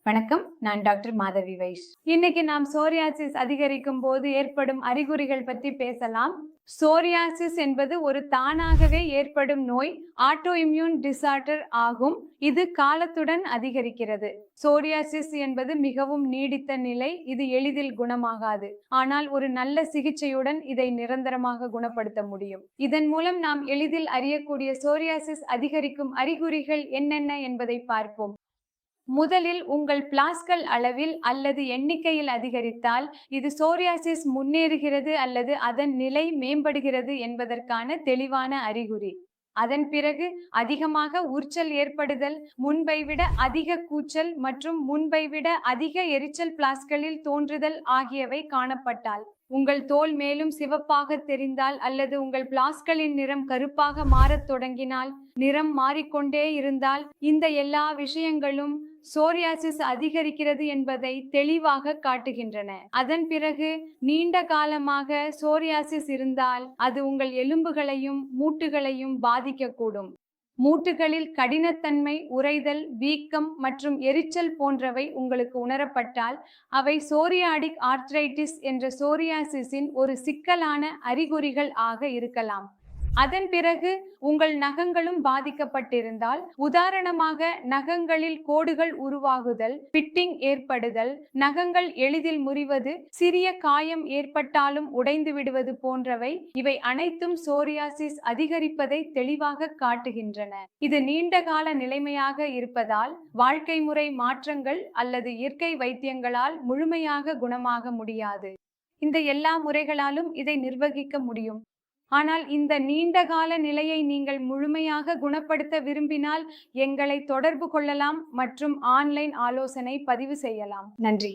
வணக்கம். நான் டாக்டர் மாதவி வைஷ். இன்னைக்கு நாம் சோரியாசிஸ் அதிகரிக்கும் போது ஏற்படும் அறிகுறிகள் பற்றி பேசலாம். சோரியாசிஸ் என்பது ஒரு தானாகவே ஏற்படும் நோய், ஆட்டோ இம்யூன் டிசார்டர் ஆகும். இது காலத்துடன் அதிகரிக்கிறது. சோரியாசிஸ் என்பது மிகவும் நீடித்த நிலை. இது எளிதில் குணமாகாது. ஆனால் ஒரு நல்ல சிகிச்சையுடன் இதை நிரந்தரமாக குணப்படுத்த முடியும். இதன் மூலம் நாம் எளிதில் அறியக்கூடிய சோரியாசிஸ் அதிகரிக்கும் அறிகுறிகள் என்னென்ன என்பதை பார்ப்போம். முதலில் உங்கள் பிளாஸ்கள் அளவில் அல்லது எண்ணிக்கையில் அதிகரித்தால் இது சோரியாசிஸ் முன்னேறுகிறது அல்லது அதன் நிலை மேம்படுகிறது என்பதற்கான தெளிவான அறிகுறி. அதன் பிறகு அதிகமாக உர்ச்சல் ஏற்படுதல், முன்பை விட அதிக கூச்சல் மற்றும் முன்பை விட அதிக எரிச்சல் பிளாஸ்களில் தோன்றுதல் ஆகியவை காணப்பட்டால், உங்கள் தோல் மேலும் சிவப்பாக தெரிந்தால் அல்லது உங்கள் பிளாஸ்களின் நிறம் கருப்பாக மாறத் தொடங்கினால், நிறம் மாறிக்கொண்டே இருந்தால், இந்த எல்லா விஷயங்களும் சோரியாசிஸ் அதிகரிக்கிறது என்பதை தெளிவாக காட்டுகின்றன. அதன் பிறகு நீண்ட காலமாக சோரியாசிஸ் இருந்தால் அது உங்கள் எலும்புகளையும் மூட்டுகளையும் பாதிக்கக்கூடும். மூட்டுகளில் கடினத்தன்மை, உறைதல், வீக்கம் மற்றும் எரிச்சல் போன்றவை உங்களுக்கு உணரப்பட்டால் அவை சோரியாடிக் ஆர்த்ரைட்டிஸ் என்ற சோரியாசிஸின் ஒரு சிக்கலான அறிகுறிகள் ஆக இருக்கலாம். அதன் பிறகு உங்கள் நகங்களும் பாதிக்கப்பட்டிருந்தால், உதாரணமாக நகங்களில் கோடுகள் உருவாகுதல், பிட்டிங் ஏற்படுதல், நகங்கள் எளிதில் முறிவது, சிறிய காயம் ஏற்பட்டாலும் உடைந்து விடுவது போன்றவை, இவை அனைத்தும் சோரியாசிஸ் அதிகரிப்பதை தெளிவாக காட்டுகின்றன. இது நீண்டகால நிலைமையாக இருப்பதால் வாழ்க்கை முறை மாற்றங்கள் அல்லது இயற்கை வைத்தியங்களால் முழுமையாக குணமாக முடியாது. இந்த எல்லா முறைகளாலும் இதை நிர்வகிக்க முடியும். ஆனால் இந்த நீண்டகால நிலையை நீங்கள் முழுமையாக குணப்படுத்த விரும்பினால் எங்களை தொடர்பு கொள்ளலாம் மற்றும் ஆன்லைன் ஆலோசனை பதிவு செய்யலாம். நன்றி.